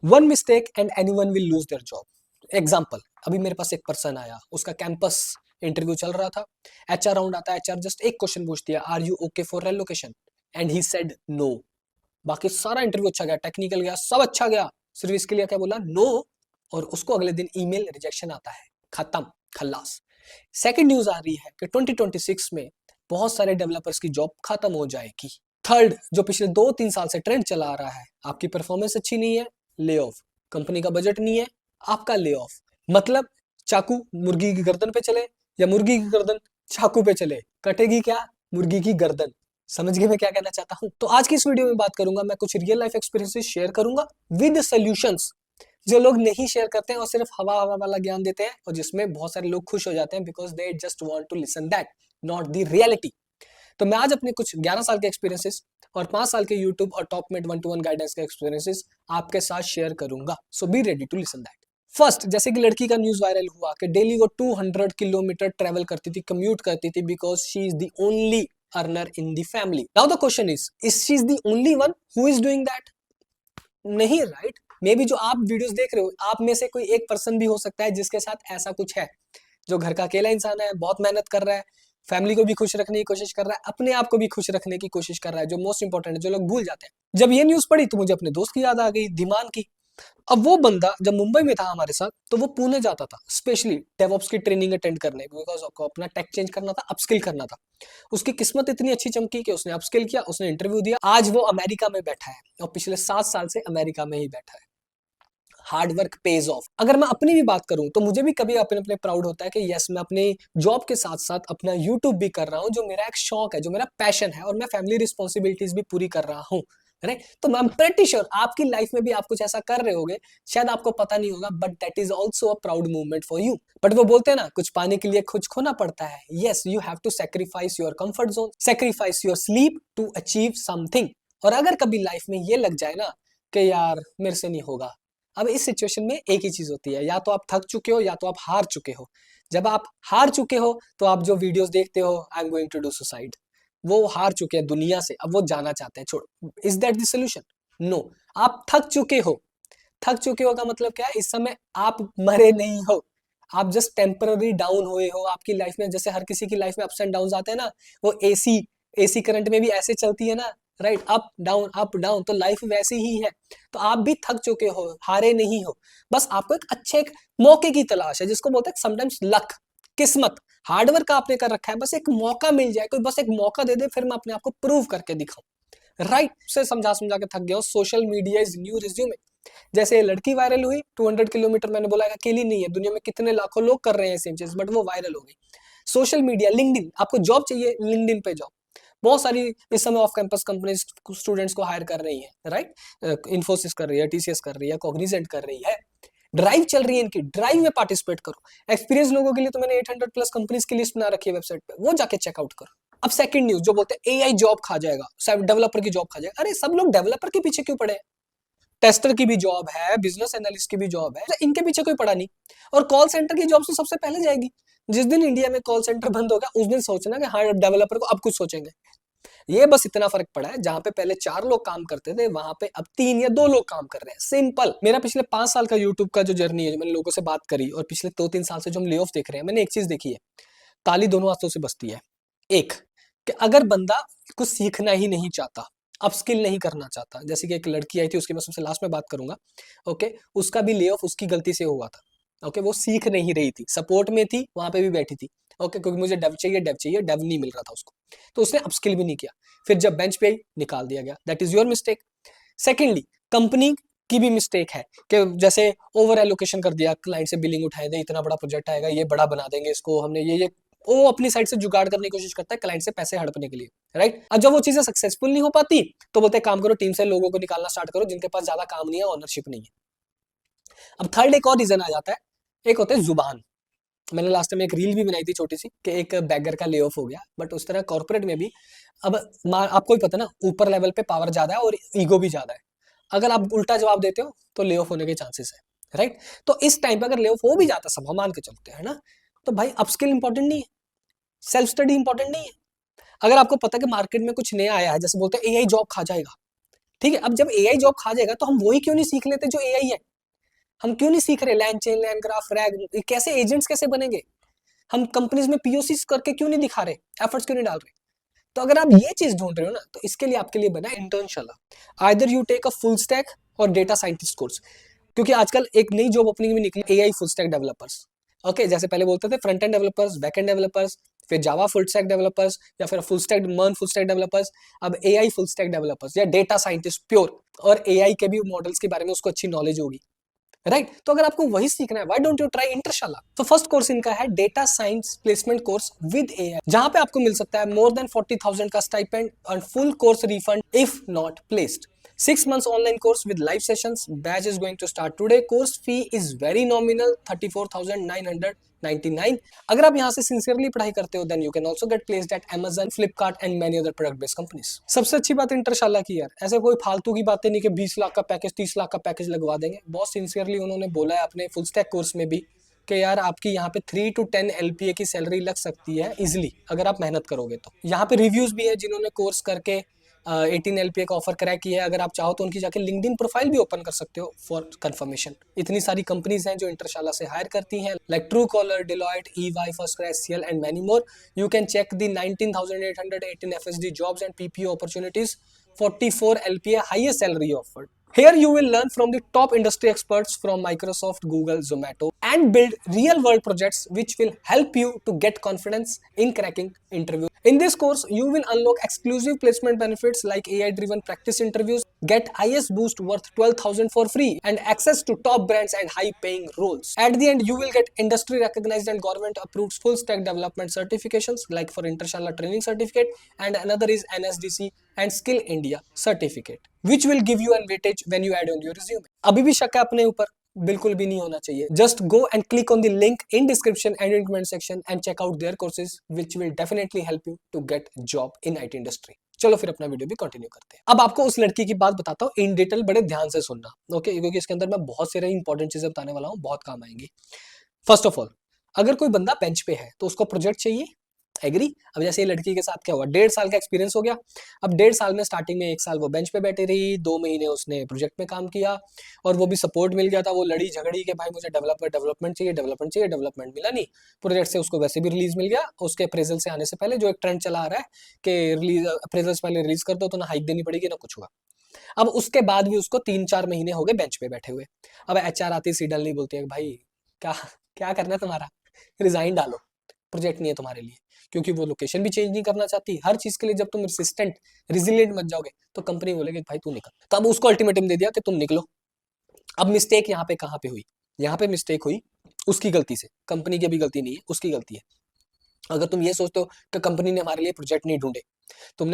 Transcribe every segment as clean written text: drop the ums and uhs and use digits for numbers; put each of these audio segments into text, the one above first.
One mistake and anyone will lose their job. Example, अभी मेरे पास एक पर्सन आया, उसका कैंपस इंटरव्यू चल रहा था। एचआर राउंड आता है, एचआर जस्ट एक क्वेश्चन पूछ दिया, are you okay for relocation, and he said no. बाकी सारा इंटरव्यू अच्छा गया, टेक्निकल गया, सब अच्छा गया, सिर्फ इसके लिए क्या बोला, नो। और उसको अगले दिन ईमेल रिजेक्शन आता है, खत्म, खल्लास। सेकंड न्यूज आ रही है कि 2026 में बहुत सारे डेवलपर्स की जॉब खत्म हो जाएगी। थर्ड, जो पिछले 2-3 साल से ट्रेंड चला आ रहा है, आपकी परफॉर्मेंस अच्छी नहीं है, ले ऑफ। कंपनी का बजट नहीं है, आपका ले ऑफ। मतलब चाकू मुर्गी की गर्दन पे चले या मुर्गी की गर्दन चाकू पे चले, कटेगी क्या, मुर्गी की गर्दन। समझ गए मैं क्या कहना चाहता हूं? तो आज की इस वीडियो में बात करूंगा, मैं कुछ रियल लाइफ एक्सपीरियंसेस शेयर करूंगा विद सॉल्यूशंस, जो लोग नहीं शेयर करते हैं और सिर्फ हवा हवा वाला ज्ञान देते हैं, और जिसमें बहुत सारे लोग खुश हो जाते हैं because they just want to listen that, not the reality. तो मैं आज अपने कुछ 11 साल के एक्सपीरियंसेस और 5 साल के यूट्यूब और टॉपमेट 1-to-1 गाइडेंस के एक्सपीरियंसेस आपके साथ शेयर करूंगा। So be ready to listen that. First, जैसे कि लड़की का न्यूज वायरल हुआ कि डेली वो 200 किलोमीटर ट्रेवल करती थी, कम्यूट करती थी, because she is the only earner in the family. Now the question is she is the only one who is doing that? नहीं, राइट? मे बी जो आप वीडियोस देख रहे हो, आप में से कोई एक पर्सन भी हो सकता है जिसके साथ ऐसा कुछ है, जो घर का अकेला इंसान है, बहुत मेहनत कर रहा है, फैमिली को भी खुश रखने की कोशिश कर रहा है, अपने आप को भी खुश रखने की कोशिश कर रहा है, जो मोस्ट इंपॉर्टेंट है, जो लोग भूल जाते हैं। जब ये न्यूज पढ़ी तो मुझे अपने दोस्त की याद आ गई, धीमान की। अब वो बंदा जब मुंबई में था हमारे साथ, तो वो पुणे जाता था स्पेशली डेवऑप्स की ट्रेनिंग अटेंड करने, बिकॉज आपको अपना टेक चेंज करना था, अपस्किल करना था। उसकी किस्मत इतनी अच्छी चमकी कि उसने अपस्किल किया, उसने इंटरव्यू दिया, आज वो अमेरिका में बैठा है और पिछले 7 साल से अमेरिका में ही बैठा है। Hard work page of. अगर मैं अपनी भी बात करूं तो मुझे भी कभी अपने अपने प्राउड होता है कि यस, मैं अपने जॉब के साथ साथ अपना यूट्यूब भी कर रहा हूं, जो मेरा एक शौक है, जो मेरा पैशन है, और मैं फैमिली रिस्पॉन्सिबिलिटीज भी पूरी कर रहा हूं। राइट? तो आई एम प्रेटी श्योर आपकी लाइफ में भी आप कुछ ऐसा कर रहे होगे, शायद आपको पता नहीं होगा, but that is also a proud movement for you. But वो बोलते हैं ना, कुछ पाने के लिए कुछ खोना पड़ता है। Yes, you have to sacrifice your comfort zone, sacrifice your sleep to achieve something. और अगर कभी लाइफ में ये लग जाए ना कि यार मेरे से नहीं होगा, अब इस सिचुएशन में एक ही चीज होती है, या तो आप थक चुके हो या तो आप हार चुके हो। जब आप हार चुके हो तो आप जो वीडियोस देखते हो, I am going to do suicide, वो हार चुके हैं दुनिया से, अब वो जाना चाहते हैं, छोड़। Is that the solution? No. आप थक चुके हो। थक चुके हो का मतलब क्या है? इस समय आप मरे नहीं हो, आप जस्ट टेम्पररी डाउन हुए हो आपकी लाइफ में। जैसे हर किसी की लाइफ में अप्स एंड डाउन आते हैं ना, वो एसी एसी करंट में भी ऐसे चलती है ना, राइट? अप डाउन, तो लाइफ वैसी ही है। तो आप भी थक चुके हो, हारे नहीं हो। बस आपको एक अच्छे एक मौके की तलाश है, जिसको बोलते हैं समटाइम्स लक, किस्मत। हार्डवर्क आपने कर रखा है, बस एक मौका मिल जाए, कोई बस एक मौका दे दे, फिर मैं अपने आप को प्रूव करके दिखाऊं। राइट? से समझा समझा के थक गया हूं। Social media is new resume. जैसे ये लड़की वायरल हुई 200 किलोमीटर, मैंने बोला अकेली नहीं है, दुनिया में कितने लाखों लोग कर रहे हैं सेम चीज, बट वो वायरल हो गई। सोशल मीडिया, लिंक्डइन, आपको जॉब चाहिए, लिंक्डइन पे जाओ। बहुत सारी इस समय ऑफ कैंपस कंपनीज स्टूडेंट्स को हायर कर रही है, राइट? इन्फोसिस कर रही है, टीसीएस कर रही है, कॉग्निजेंट कर रही है। ड्राइव चल रही है इनकी, ड्राइव में पार्टिसिपेट करो। एक्सपीरियंस लोगों के लिए तो मैंने 800 प्लस कंपनीज की लिस्ट बना रखी है वेबसाइट पे, वो जाके चेकआउट करो। अब सेकंड न्यूज, जो बोलते हैं एआई जॉब खा जाएगा, डेवलपर की जॉब खा जाएगा। अरे सब लोग डेवलपर के पीछे क्यों पड़े? टेस्टर की भी जॉब है, बिजनेस एनालिस्ट की भी जॉब है, इनके पीछे कोई पड़ा नहीं। और कॉल सेंटर की जॉब तो सबसे पहले जाएगी। जिस दिन इंडिया में कॉल सेंटर बंद होगा, उस दिन सोचना कि हाँ, डेवलपर को अब कुछ सोचेंगे। ये बस इतना फर्क पड़ा है, जहां पे पहले 4 लोग काम करते थे, वहां पे अब 3 या 2 लोग काम कर रहे हैं। सिंपल। मेरा पिछले 5 साल का यूट्यूब का जो जर्नी है, जो मैंने लोगों से बात करी, और पिछले 2-3 साल से जो हम ले ऑफ देख रहे हैं, मैंने एक चीज देखी है, ताली दोनों हाथों से बजती है। एक, कि अगर बंदा कुछ सीखना ही नहीं चाहता, अपस्किल नहीं करना चाहता, जैसे कि एक लड़की आई थी, उसकी मैं सबसे लास्ट में बात करूंगा, ओके? उसका भी ले ऑफ उसकी गलती से हुआ था। ओके? वो सीख नहीं रही थी, सपोर्ट में थी, वहां पे भी बैठी थी, ओके? क्योंकि मुझे डेव चाहिए, डेव चाहिए, डेव नहीं मिल रहा था उसको, तो उसने अपस्किल भी नहीं किया। फिर जब बेंच पे आई, निकाल दिया गया। That is your mistake. Secondly, company की भी मिस्टेक है कि जैसे ओवर एलोकेशन कर दिया, क्लाइंट से बिलिंग उठाए दे, इतना बड़ा प्रोजेक्ट आएगा, ये बड़ा बना देंगे इसको, हमने ये वो अपनी साइड से जुगाड़ करने की कोशिश करता है क्लाइंट से पैसे हड़पने के लिए, राइट? अब जब वो चीजें सक्सेसफुल नहीं हो पाती, तो बोलते हैं काम करो, टीम से लोगों को निकालना स्टार्ट करो जिनके पास ज्यादा काम नहीं है, ऑनरशिप नहीं है। अब थर्ड एक और रीजन आ जाता है, एक होता है जुबान। मैंने लास्ट टाइम एक रील भी बनाई थी छोटी सी, कि एक बैगर का ले ऑफ हो गया, बट उस तरह कॉर्पोरेट में भी अब आपको ही पता ना, ऊपर लेवल पे पावर ज्यादा है और ईगो भी ज्यादा है। अगर आप उल्टा जवाब देते हो तो ले ऑफ होने के चांसेस है, राइट? तो इस टाइम पे अगर ले ऑफ हो भी जाता, सब हम मान के चलते हैं ना, तो भाई अपस्किल इंपॉर्टेंट नहीं है, सेल्फ स्टडी इंपॉर्टेंट नहीं है। अगर आपको पता है कि मार्केट में कुछ नया आया है, जैसे बोलते हैं एआई जॉब खा जाएगा, ठीक है, अब जब एआई जॉब खा जाएगा तो हम वही क्यों नहीं सीख लेते जो एआई है? हम क्यों नहीं सीख रहे लैन चेन, लैन ग्राफ, रैग, कैसे एजेंट्स कैसे बनेंगे? हम कंपनीज में पीओसी करके क्यों नहीं दिखा रहे, एफर्ट्स क्यों नहीं डाल रहे? तो अगर आप ये चीज ढूंढ रहे हो ना, तो इसके लिए आपके लिए बना है Internshala. Either you take a full stack और डेटा साइंटिस्ट कोर्स, क्योंकि आजकल एक नई जॉब ओपनिंग में निकली, AI full stack developers. Okay, जैसे पहले बोलते थे front end developers, back end developers, फिर जावा फुल स्टैक डेवलपर्स, या फिर full stack MERN full stack developers. अब एआई फुल स्टैक डेवलपर्स या डेटा साइंटिस्ट प्योर, और एआई के भी मॉडल्स के बारे में उसको अच्छी नॉलेज होगी, राइट? तो अगर आपको वही सीखना है, why don't you try Internshala? तो फर्स्ट कोर्स इनका है data science placement course with AI, जहां पे आपको मिल सकता है मोर देन 40,000 का stipend and full course refund if not placed. 6 months online course with live sessions. Batch is going to start today. Course fee is very nominal, 34,999. अगर आप यहाँ से सिंसियरली पढ़ाई करते हो, then you can also get placed at Amazon, Flipkart and many other product based companies. सबसे अच्छी बात इंटरशाला की यार, ऐसे कोई फालतू की बातें नहीं कि 20 लाख का पैकेज, 30 लाख का पैकेज लगवा देंगे। बहुत सिंसियरली उन्होंने बोला है अपने फुल स्टैक कोर्स में भी कि यार आपकी यहाँ पे 3 to 10 LPA की सैलरी लग सकती है इजिली, अगर आप मेहनत करोगे तो। यहाँ पे रिव्यूज भी है जिन्होंने कोर्स करके 18 LPA का ऑफर क्रैक किया है। अगर आप चाहो तो उनकी जाके लिंक्डइन प्रोफाइल भी ओपन कर सकते हो फॉर कंफर्मेशन। इतनी सारी कंपनीज हैं जो इंटरशाला से हायर करती हैं, like Truecaller, Deloitte, EY, FirstCry, HCL and many more. You can check the 19,818 FSD jobs and PPO opportunities, 44 LPA highest salary offered. Here you will learn from the top industry experts from Microsoft, Google, Zomato, and build real world projects which will help you to get confidence in cracking interviews. In this course, you will unlock exclusive placement benefits like AI driven practice interviews, get IS boost worth 12,000 for free, and access to top brands and high paying roles. At the end, you will get industry recognized and government approved full stack development certifications like for Intershala training certificate, and another is NSDC and Skill India certificate, which will give you an weightage when you add on your resume. अभी भी शक है अपने ऊपर? बिल्कुल भी नहीं होना चाहिए। Just go and click on the link in description and in comment section and check out their courses which will definitely help you to get job in IT industry. चलो फिर अपना वीडियो भी कंटिन्यू करते हैं। अब आपको उस लड़की की बात बताता हूँ इन डिटेल, बड़े ध्यान से सुनना, ओके? क्योंकि इसके अंदर मैं बहुत सारी इंपॉर्टेंट चीजें बताने वाला हूँ, बहुत काम आएंगी। फर्स्ट ऑफ ऑल, अगर कोई बंदा बेंच पे है तो उसको प्रोजेक्ट चाहिए, एग्री? अब जैसे ये लड़की के साथ क्या हुआ, 1.5 साल का एक्सपीरियंस हो गया। अब 1.5 साल में स्टार्टिंग में 1 साल वो बेंच पे बैठी रही, 2 महीने उसने प्रोजेक्ट में काम किया, और वो भी सपोर्ट मिल गया था। वो लड़ी झगड़ी कि भाई मुझे डेवलपमेंट चाहिए, डेवलपमेंट चाहिए, डेवलपमेंट मिला नहीं। प्रोजेक्ट से उसको वैसे भी रिलीज मिल गया। उसके अप्रेजल से आने से पहले जो एक ट्रेंड चला आ रहा है कि रिलीज अप्रेजल से पहले रिलीज कर दो तो ना हाइक देनी पड़ेगी ना कुछ हुआ। अब उसके बाद भी उसको 3-4 महीने हो गए बेंच पे बैठे हुए। अब HR आती सीधा नहीं बोलती है भाई क्या क्या करना है तुम्हारा, रिजाइन डालो, प्रोजेक्ट नहीं है तुम्हारे लिए। क्योंकि वो लोकेशन भी चेंज नहीं करना चाहती। हर चीज के लिए जब तुम रेसिस्टेंट, रिजिलिएंट बन जाओगे तो कंपनी बोलेगी भाई तू निकल। तो अब उसको अल्टीमेटम दे दिया कि तुम निकलो। अब मिस्टेक यहाँ पे कहाँ पे हुई? यहाँ पे मिस्टेक हुई उसकी गलती से, कंपनी की भी गलती नहीं है, उसकी गलती है। अगर तुम ये सोचते हो कि कंपनी ने हमारे लिए प्रोजेक्ट नहीं ढूंढे,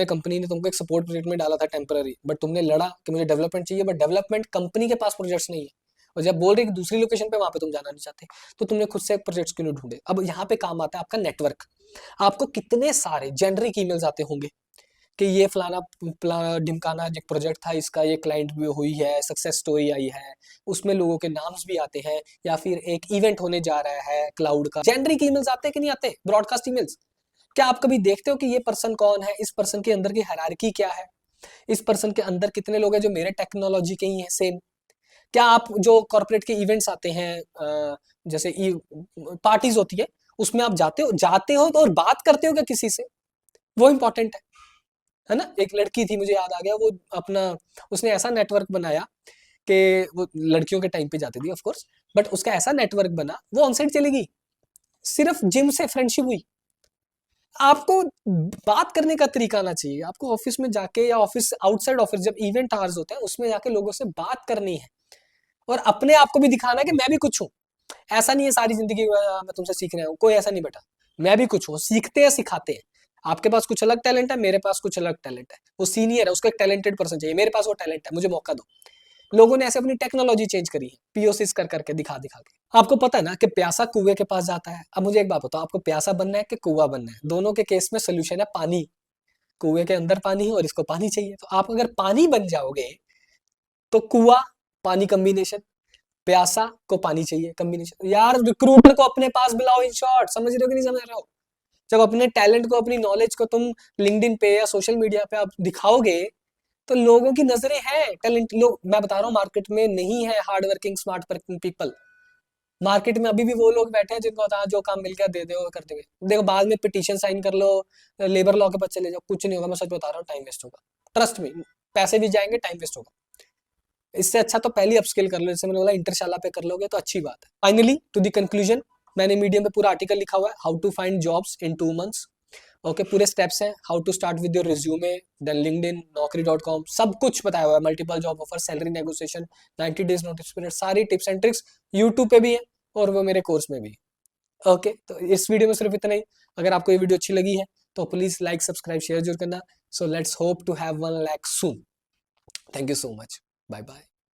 कंपनी ने तुमको एक सपोर्ट प्रोजेक्ट में डाला था टेम्पररी, बट तुमने लड़ा कि मुझे डेवलपमेंट चाहिए, बट डेवलपमेंट कंपनी के पास प्रोजेक्ट्स नहीं है, और जब बोल रहे कि दूसरी लोकेशन पे वहां पे तुम जाना नहीं चाहते, तो तुमने खुद से प्रोजेक्ट्स क्यों नहीं ढूंढे? अब यहाँ पे काम आता है आपका नेटवर्क। आपको कितने सारे जेनरिक ईमेल्स आते होंगे कि ये फलाना ढिमकाना एक प्रोजेक्ट था, इसका ये क्लाइंट भी हुई है, सक्सेस स्टोरी आई है, उसमें लोगों के नाम्स भी आते हैं, या फिर एक इवेंट होने जा रहा है क्लाउड का। जेनरिक ईमेल्स आते हैं कि नहीं आते? Broadcast emails. क्या आप कभी देखते हो कि ये पर्सन कौन है, इस पर्सन के अंदर की हायरार्की क्या है, इस पर्सन के अंदर कितने लोग हैं जो मेरे टेक्नोलॉजी के ही हैं सेम? क्या आप जो कॉर्पोरेट के इवेंट्स आते हैं, जैसे पार्टीज होती है, उसमें आप जाते हो तो और बात करते हो क्या किसी से? वो इंपॉर्टेंट है ना? एक लड़की थी, मुझे याद आ गया, वो अपना उसने ऐसा नेटवर्क बनाया कि वो लड़कियों के टाइम पे जाती थी ऑफ कोर्स, बट उसका ऐसा नेटवर्क बना, वो ऑनसाइट चली गई, सिर्फ जिम से फ्रेंडशिप हुई। आपको बात करने का तरीका आना चाहिए। आपको ऑफिस में जाके या ऑफिस आउटसाइड ऑफिस जब इवेंट आवर्स होते हैं उसमें जाके लोगों से बात करनी है, और अपने आप को भी दिखाना है कि मैं भी कुछ हूँ। ऐसा नहीं है सारी जिंदगी मैं तुमसे सीख रहा हूँ, कोई ऐसा नहीं बेटा। मैं भी कुछ हूँ, सीखते हैं सिखाते हैं। आपके पास कुछ अलग टैलेंट है, मेरे पास कुछ अलग टैलेंट है। वो सीनियर है, उसको एक टैलेंटेड पर्सन चाहिए, मेरे पास वो टैलेंट है, मुझे मौका दो। लोगों ने ऐसे अपनी टेक्नोलॉजी चेंज करी है, पीओसीस कर करके, दिखा दिखा के। आपको पता है ना कि प्यासा कुएं के पास जाता है। अब मुझे एक बात बताओ, आपको प्यासा बनना है कि कुआं बनना है? दोनों के केस में सोल्यूशन है पानी। कुएं के अंदर पानी है और इसको पानी चाहिए। तो आप अगर पानी बन जाओगे तो कुआं पानी कॉम्बिनेशन, प्यासा को पानी चाहिए कॉम्बिनेशन। यार रिक्रूटर को अपने पास बुलाओ, इन शॉर्ट। समझ रहे हो कि नहीं समझ रहे हो? जब अपने टैलेंट को, अपनी नॉलेज को तुम लिंक्डइन पे या सोशल मीडिया पे आप दिखाओगे, तो लोगों की नजरें हैं, टैलेंट लोग, मैं बता रहा हूँ मार्केट में नहीं है hard working smart people. Market में अभी भी वो लोग बैठे हैं जिनको होता है जो काम मिल गया दे दो कर देंगे। देखो बाद में पिटीशन साइन कर लो, लेबर लॉ के पास चले जाओ, कुछ नहीं होगा, मैं सच बता रहा हूँ, टाइम वेस्ट होगा। ट्रस्ट में, पैसे भी जाएंगे, टाइम वेस्ट होगा। इससे अच्छा तो पहले अपस्किल कर लो, जैसे मैंने बोला इंटरशाला पे कर लोगे तो अच्छी बात है। फाइनली टू दी कंक्लूजन, मैंने मीडियम पे पूरा आर्टिकल लिखा हुआ है, how to find jobs in 2 months। Okay, पूरे स्टेप्स हैं, how to start with your resume, then LinkedIn, naukri.com, सब कुछ बताया हुआ है, multiple job offer, salary negotiation, 90 days notice period, सारी टिप्स एंड ट्रिक्स यूट्यूब पे भी है और वो मेरे कोर्स में भी। ओके, तो इस वीडियो में सिर्फ इतना ही। अगर आपको ये वीडियो अच्छी लगी है तो प्लीज लाइक सब्सक्राइब शेयर जरूर करना। So let's hope to have 1 lakh soon. Thank you so much, bye bye.